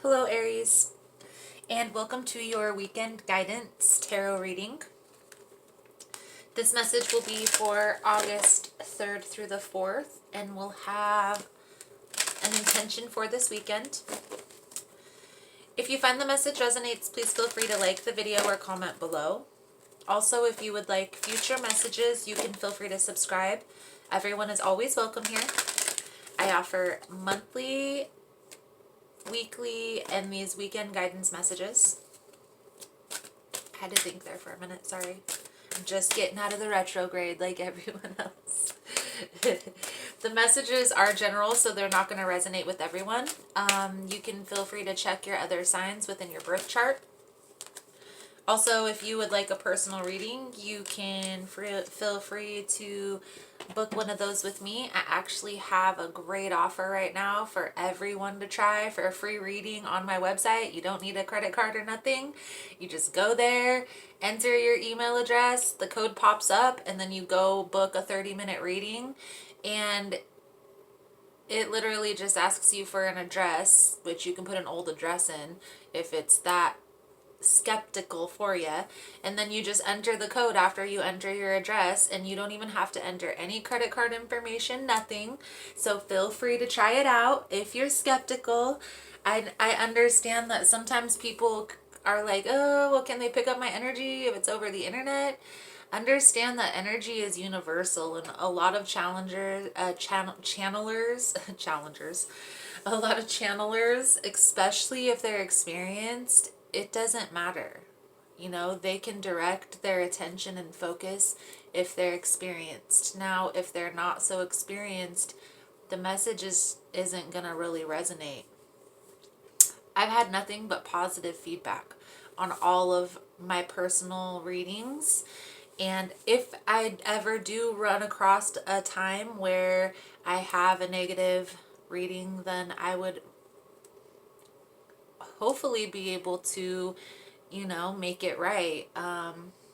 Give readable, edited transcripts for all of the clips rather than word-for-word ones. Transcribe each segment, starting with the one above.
Hello Aries, and welcome to your weekend guidance tarot reading. This message will be for August 3rd through the 4th, and we'll have an intention for this weekend. If you find the message resonates, please feel free to like the video or comment below. Also, if you would like future messages, you can feel free to subscribe. Everyone is always welcome here. I offer monthly, weekly, and these weekend guidance messages. I had to think there for a minute, sorry. I'm just getting out of the retrograde like everyone else. The messages are general, so they're not going to resonate with everyone. You can feel free to check your other signs within your birth chart. Also, if you would like a personal reading, you can feel free to book one of those with me. I actually have a great offer right now for everyone to try for a free reading on my website. You don't need a credit card or nothing. You just go there, enter your email address, the code pops up, and then you go book a 30-minute reading. And it literally just asks you for an address, which you can put an old address in if it's that skeptical for you, and then you just enter the code after you enter your address, and you don't even have to enter any credit card information, nothing. So feel free to try it out if you're skeptical. I understand that sometimes people are like, oh, well, can they pick up my energy if it's over the internet? Understand that energy is universal, and a lot of challengers, a lot of channelers, especially if they're experienced, it doesn't matter. You know, they can direct their attention and focus if they're experienced. Now, if they're not so experienced, the message isn't going to really resonate. I've had nothing but positive feedback on all of my personal readings. And if I ever do run across a time where I have a negative reading, then I would hopefully be able to, make it right.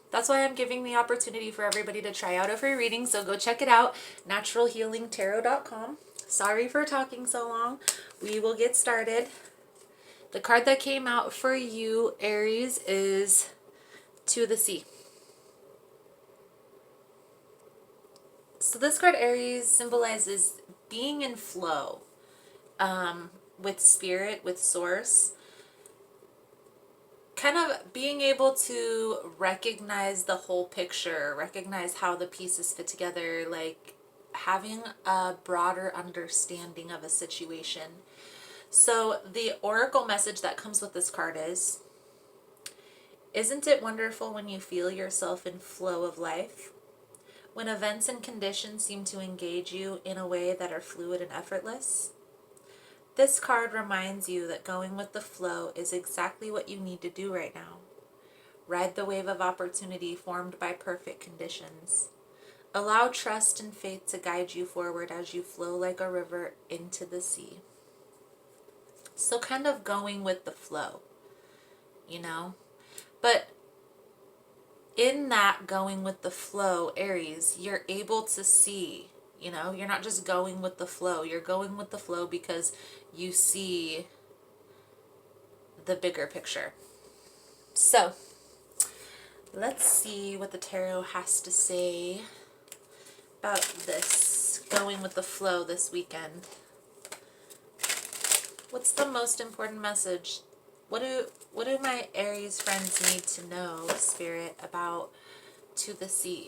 That's why I'm giving the opportunity for everybody to try out a free reading. So go check it out, naturalhealingtarot.com. Sorry for talking so long. We will get started. The card that came out for you, Aries, is To the Sea. So this card, Aries, symbolizes being in flow with spirit, with source. Kind of being able to recognize the whole picture, recognize how the pieces fit together, like having a broader understanding of a situation. So the oracle message that comes with this card is, isn't it wonderful when you feel yourself in flow of life? When events and conditions seem to engage you in a way that are fluid and effortless? This card reminds you that going with the flow is exactly what you need to do right now. Ride the wave of opportunity formed by perfect conditions. Allow trust and faith to guide you forward as you flow like a river into the sea. So kind of going with the flow, But in that going with the flow, Aries, you're able to see, you're not just going with the flow. You're going with the flow because you see the bigger picture. So let's see what the tarot has to say about this going with the flow this weekend. What's the most important message? What do my Aries friends need to know, Spirit, about To the Sea?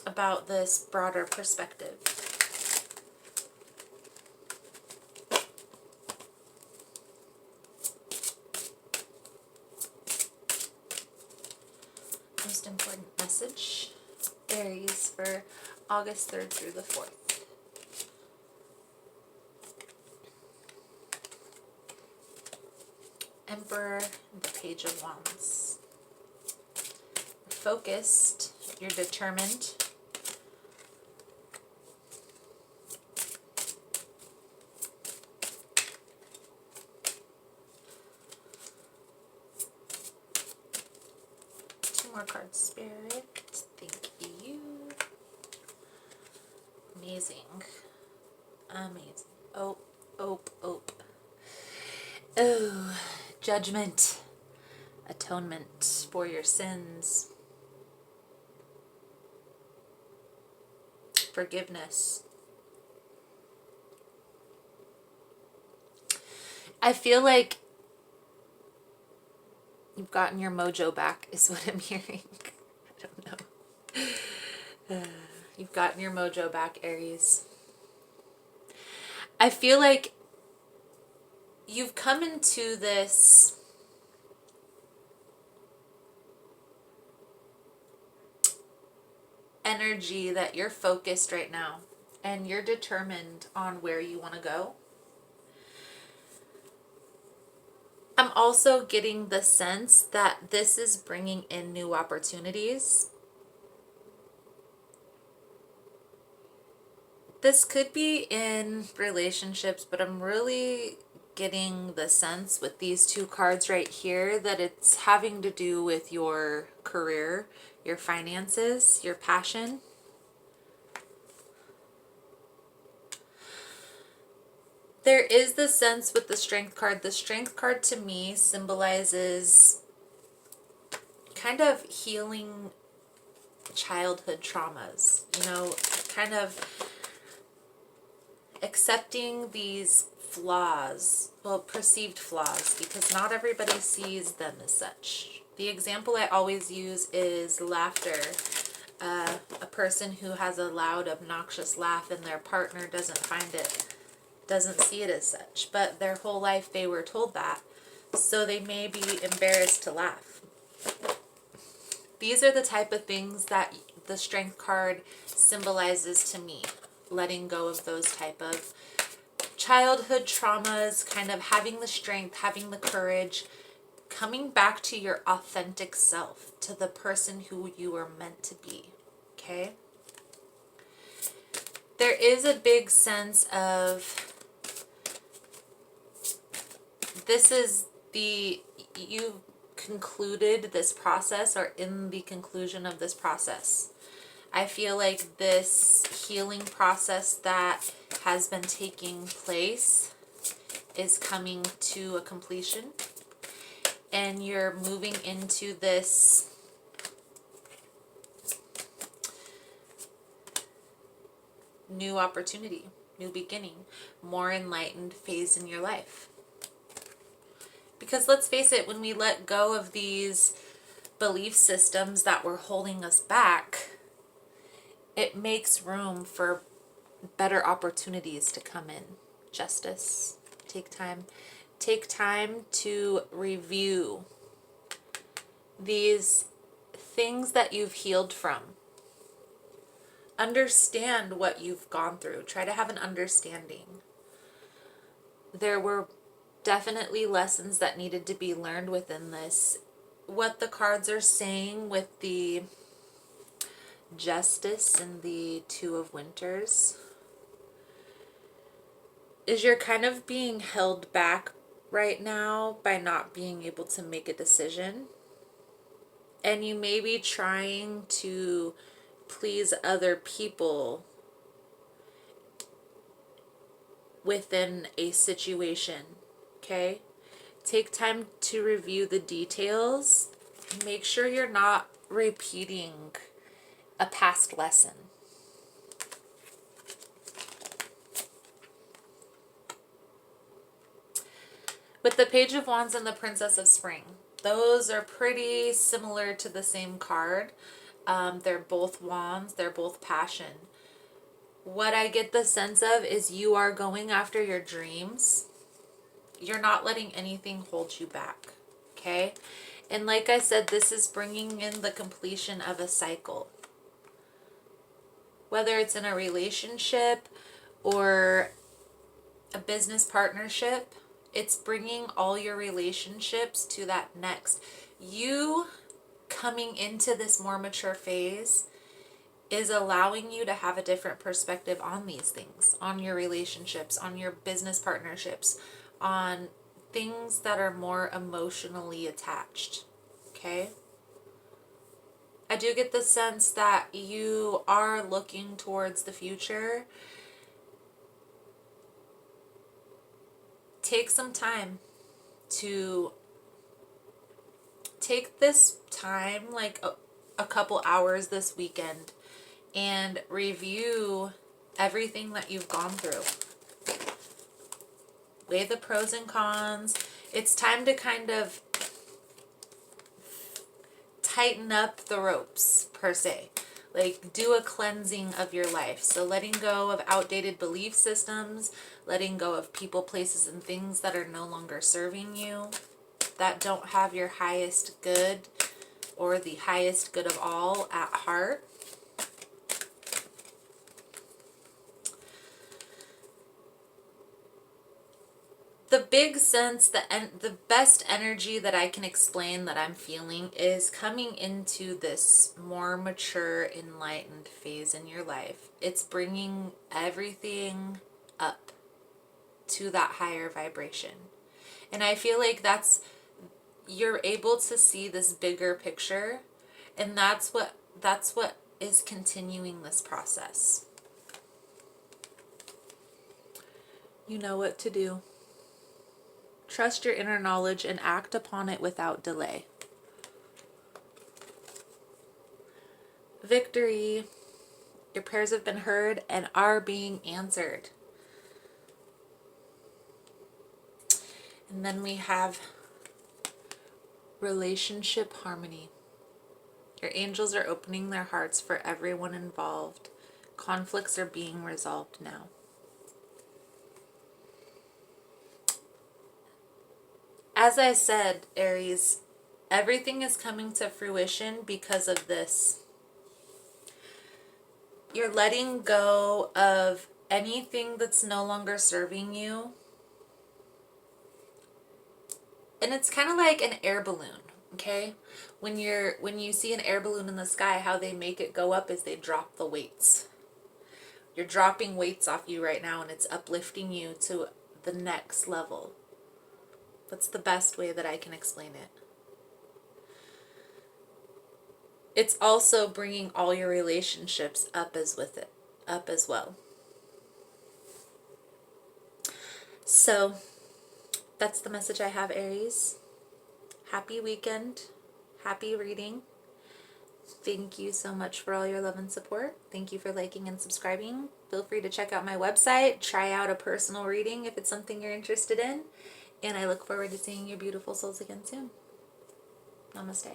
About this broader perspective. Most important message, Aries, for August 3rd through the 4th. Emperor, the Page of Wands. You're focused, you're determined. Two more cards, Spirit. Thank you. Amazing. Amazing. Oh, Ope. Oh, judgment, atonement for your sins, forgiveness. I feel like you've gotten your mojo back, is what I'm hearing. I don't know. You've gotten your mojo back, Aries. I feel like you've come into this energy that you're focused right now and you're determined on where you want to go. I'm also getting the sense that this is bringing in new opportunities. This could be in relationships, but I'm really getting the sense with these two cards right here that it's having to do with your career, your finances, your passion. There is the sense with the Strength card. The Strength card to me symbolizes kind of healing childhood traumas, you know, kind of accepting these flaws, well, perceived flaws, because not everybody sees them as such. The example I always use is laughter. A person who has a loud, obnoxious laugh and their partner doesn't see it as such, but their whole life they were told that, so they may be embarrassed to laugh. These are the type of things that the Strength card symbolizes to me. Letting go of those type of childhood traumas, kind of having the strength, having the courage, coming back to your authentic self, to the person who you are meant to be, okay? There is a big sense of this is you've concluded this process or in the conclusion of this process. I feel like this healing process that has been taking place is coming to a completion, and you're moving into this new opportunity, new beginning, more enlightened phase in your life. Because let's face it, when we let go of these belief systems that were holding us back, it makes room for better opportunities to come in. Justice. Take time. Take time to review these things that you've healed from. Understand what you've gone through. Try to have an understanding. There were definitely lessons that needed to be learned within this. What the cards are saying with the Justice and the Two of Winters is you're kind of being held back right now by not being able to make a decision. And you may be trying to please other people within a situation, okay? Take time to review the details. Make sure you're not repeating a past lesson. With the Page of Wands and the Princess of Spring, those are pretty similar to the same card. They're both wands, they're both passion. What I get the sense of is you are going after your dreams. You're not letting anything hold you back, okay? And like I said, this is bringing in the completion of a cycle. Whether it's in a relationship or a business partnership, it's bringing all your relationships to that next. You coming into this more mature phase is allowing you to have a different perspective on these things, on your relationships, on your business partnerships, on things that are more emotionally attached, okay? I do get the sense that you are looking towards the future take some time to take this time, like a couple hours this weekend, and review everything that you've gone through. Weigh the pros and cons. It's time to kind of tighten up the ropes, per se. Like, do a cleansing of your life. So letting go of outdated belief systems, letting go of people, places, and things that are no longer serving you, that don't have your highest good or the highest good of all at heart. The big sense, the best energy that I can explain that I'm feeling is coming into this more mature, enlightened phase in your life. It's bringing everything up to that higher vibration. And I feel like you're able to see this bigger picture, and that's what is continuing this process. You know what to do. Trust your inner knowledge and act upon it without delay. Victory. Your prayers have been heard and are being answered. And then we have relationship harmony. Your angels are opening their hearts for everyone involved. Conflicts are being resolved now. As I said, Aries, everything is coming to fruition because of this. You're letting go of anything that's no longer serving you. And it's kind of like an air balloon, okay? When you see an air balloon in the sky, how they make it go up is they drop the weights. You're dropping weights off you right now, and it's uplifting you to the next level. That's the best way that I can explain it. It's also bringing all your relationships up as well. So that's the message I have, Aries. Happy weekend. Happy reading. Thank you so much for all your love and support. Thank you for liking and subscribing. Feel free to check out my website. Try out a personal reading if it's something you're interested in. And I look forward to seeing your beautiful souls again soon. Namaste.